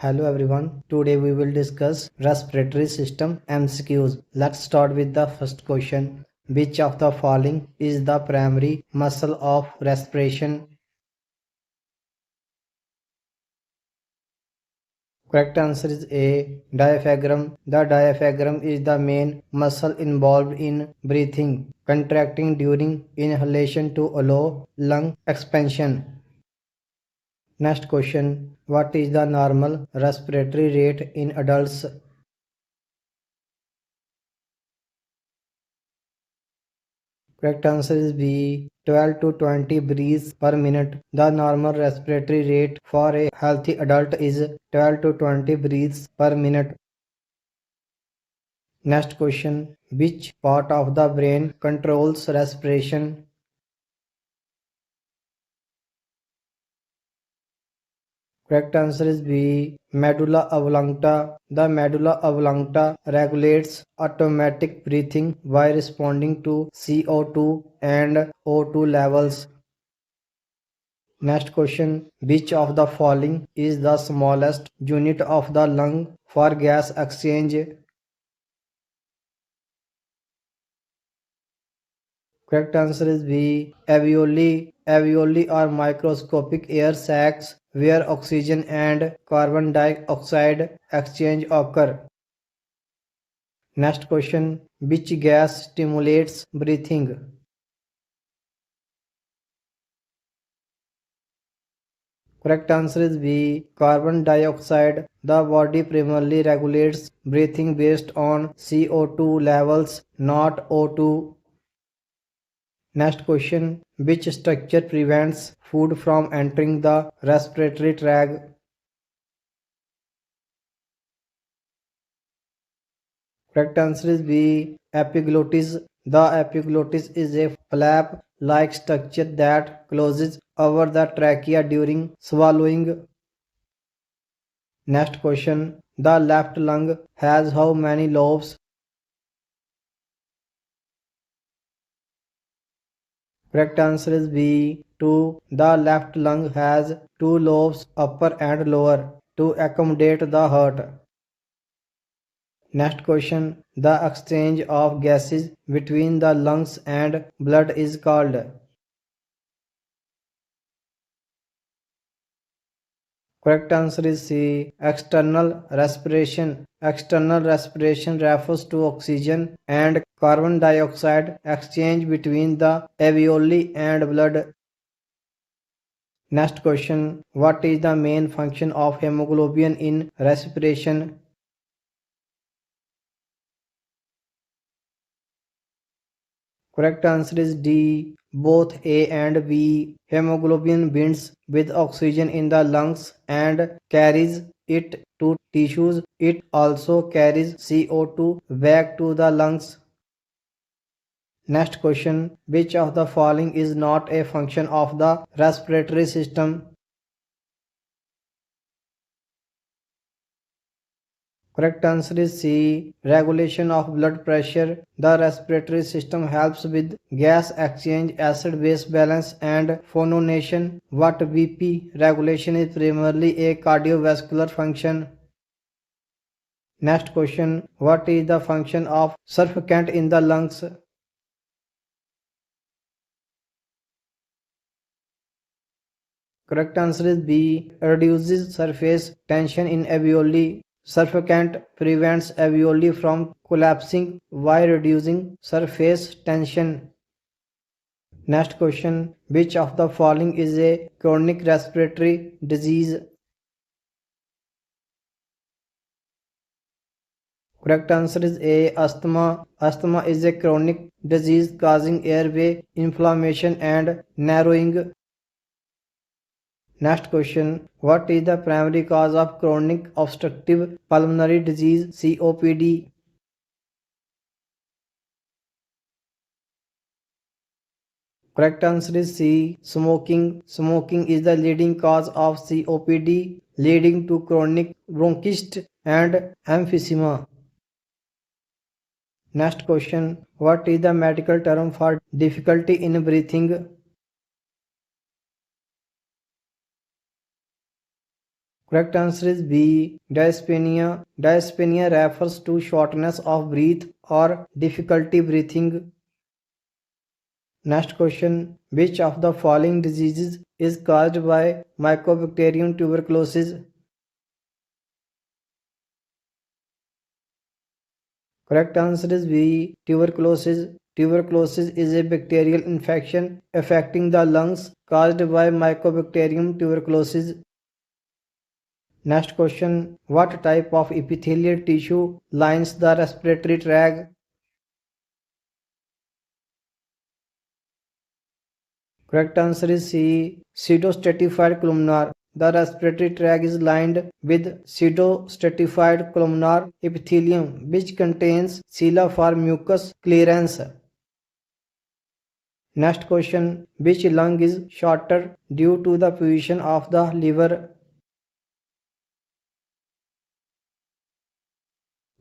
Hello everyone. Today we will discuss respiratory system MCQs. Let's start with the first question. Which of the following is the primary muscle of respiration? Correct answer is A. Diaphragm. The diaphragm is the main muscle involved in breathing, contracting during inhalation to allow lung expansion. Next question. What is the normal respiratory rate in adults? Correct answer is B. 12 to 20 breaths per minute. The normal respiratory rate for a healthy adult is 12 to 20 breaths per minute. Next question. Which part of the brain controls respiration? Correct answer is B. Medulla oblongata. The medulla oblongata regulates automatic breathing by responding to CO2 and O2 levels. Next question. Which of the following is the smallest unit of the lung for gas exchange? Correct answer is B. Alveoli. Alveoli are microscopic air sacs where oxygen and carbon dioxide exchange occur. Next question. Which gas stimulates breathing? Correct answer is B. Carbon dioxide. The body primarily regulates breathing based on CO2 levels, not O2. Next question. Which structure prevents food from entering the respiratory tract? Correct answer is B. Epiglottis. The epiglottis is a flap-like structure that closes over the trachea during swallowing. Next question. The left lung has how many lobes? Correct answer is B. 2. The left lung has two lobes, upper and lower, to accommodate the heart. Next question. The exchange of gases between the lungs and blood is called. Correct answer is C. External respiration. External respiration refers to oxygen and carbon dioxide exchange between the alveoli and blood. Next question. What is the main function of hemoglobin in respiration? Correct answer is D. Both A and B. Hemoglobin binds with oxygen in the lungs and carries it to tissues. It also carries CO2 back to the lungs. Next question. Which of the following is not a function of the respiratory system? Correct answer is C. Regulation of blood pressure. The respiratory system helps with gas exchange, acid-base balance, and phononation. What BP regulation is primarily a cardiovascular function. Next question. What is the function of surfactant in the lungs? Correct answer is B. Reduces surface tension in alveoli. Surfactant prevents alveoli from collapsing while reducing surface tension. Next question. Which of the following is a chronic respiratory disease? Correct answer is A. Asthma. Asthma is a chronic disease causing airway inflammation and narrowing. Next question. What is the primary cause of chronic obstructive pulmonary disease COPD? Correct answer is C. Smoking. Smoking is the leading cause of COPD, leading to chronic bronchitis and emphysema. Next question. What is the medical term for difficulty in breathing? Correct answer is B. Dyspnea. Dyspnea refers to shortness of breath or difficulty breathing. Next question. Which of the following diseases is caused by Mycobacterium tuberculosis? Correct answer is B. Tuberculosis. Tuberculosis is a bacterial infection affecting the lungs caused by Mycobacterium tuberculosis. Next question. What type of epithelial tissue lines the respiratory tract? Correct answer is C. Pseudostratified columnar. The respiratory tract is lined with pseudostratified columnar epithelium which contains cilia for mucus clearance. Next question. Which lung is shorter due to the position of the liver?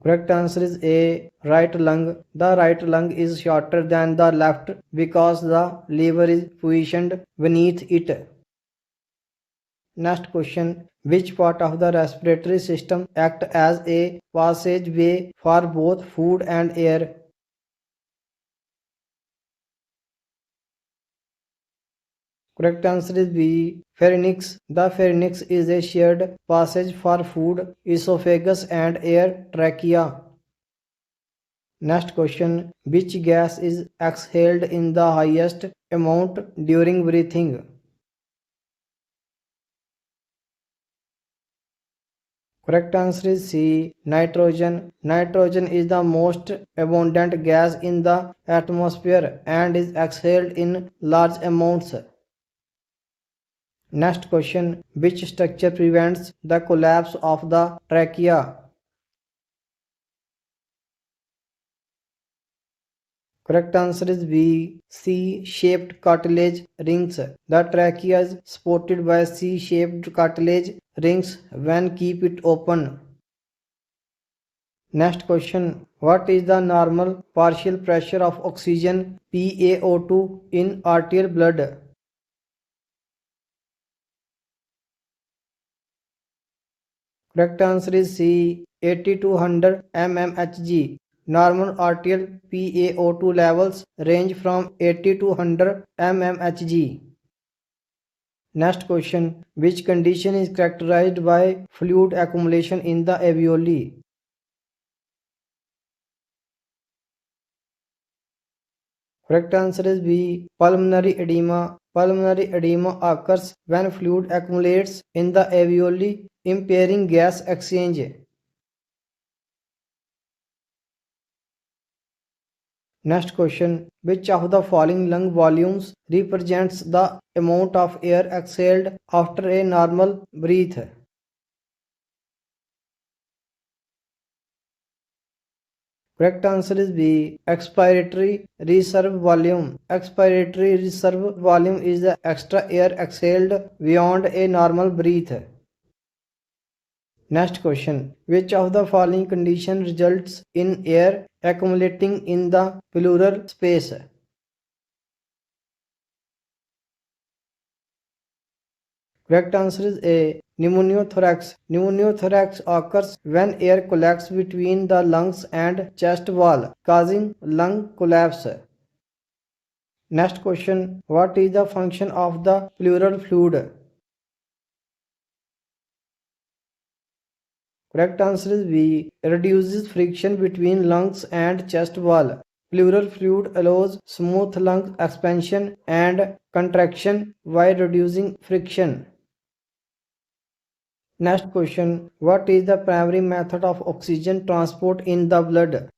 Correct answer is A. Right lung. The right lung is shorter than the left because the liver is positioned beneath it. Next question. Which part of the respiratory system act as a passageway for both food and air? Correct answer is B. Pharynx. The pharynx is a shared passage for food, esophagus and air trachea. Next question. Which gas is exhaled in the highest amount during breathing? Correct answer is C. Nitrogen. Nitrogen is the most abundant gas in the atmosphere and is exhaled in large amounts. Next question. Which structure prevents the collapse of the trachea? Correct answer is B. C-shaped cartilage rings. The trachea is supported by C-shaped cartilage rings when keep it open. Next question. What is the normal partial pressure of oxygen PaO2 in arterial blood? Correct answer is C. 80 to 100 mmHg. Normal arterial PaO2 levels range from 80 to 100 mmHg. Next question. Which condition is characterized by fluid accumulation in the alveoli? Correct answer is B. Pulmonary edema. Pulmonary edema occurs when fluid accumulates in the alveoli, impairing gas exchange. Next question. Which of the following lung volumes represents the amount of air exhaled after a normal breath? Correct answer is B. Expiratory reserve volume. Expiratory reserve volume is the extra air exhaled beyond a normal breath. Next question. Which of the following condition results in air accumulating in the pleural space? Correct answer is A. Pneumothorax. Pneumothorax occurs when air collects between the lungs and chest wall, causing lung collapse. Next question. What is the function of the pleural fluid? Correct answer is B. Reduces friction between lungs and chest wall. Pleural fluid allows smooth lung expansion and contraction while reducing friction. Next question. What is the primary method of oxygen transport in the blood?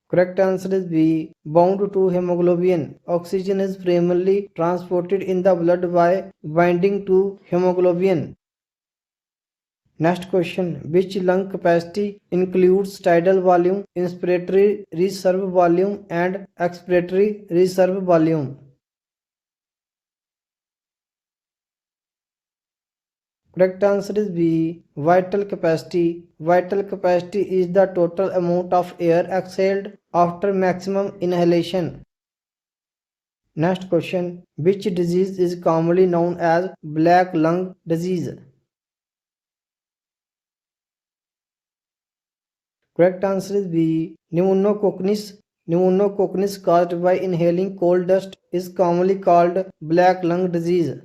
Correct answer is B. Bound to hemoglobin. Oxygen is primarily transported in the blood by binding to hemoglobin. Next question. Which lung capacity includes tidal volume, inspiratory reserve volume and expiratory reserve volume? Correct answer is B. Vital capacity. Vital capacity is the total amount of air exhaled after maximum inhalation. Next question. Which disease is commonly known as black lung disease? Correct answer is B. Pneumococcus. Pneumococcus caused by inhaling coal dust is commonly called black lung disease.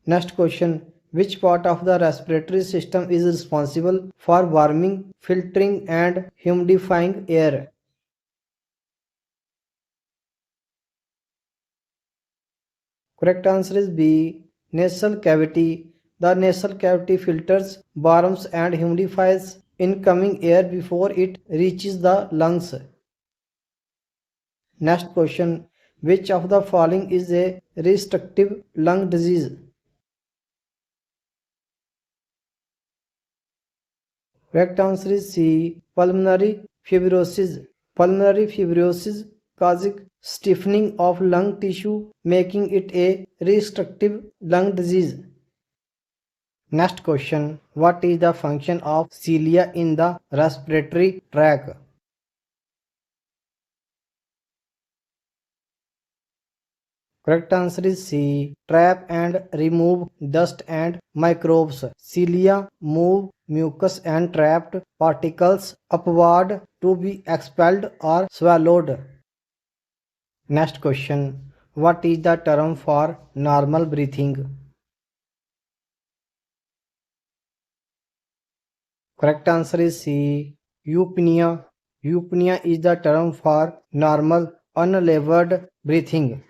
Next question. Which part of the respiratory system is responsible for warming, filtering, and humidifying air? Correct answer is B. Nasal cavity. The nasal cavity filters, warms, and humidifies incoming air before it reaches the lungs. Next question. Which of the following is a restrictive lung disease? Correct answer is C. Pulmonary fibrosis. Pulmonary fibrosis causes stiffening of lung tissue, making it a restrictive lung disease. Next question. What is the function of cilia in the respiratory tract? Correct answer is C. Trap and remove dust and microbes. Cilia move mucus and trapped particles upward to be expelled or swallowed. Next question. What is the term for normal breathing? Correct answer is C. Eupnea. Eupnea is the term for normal unlevered breathing.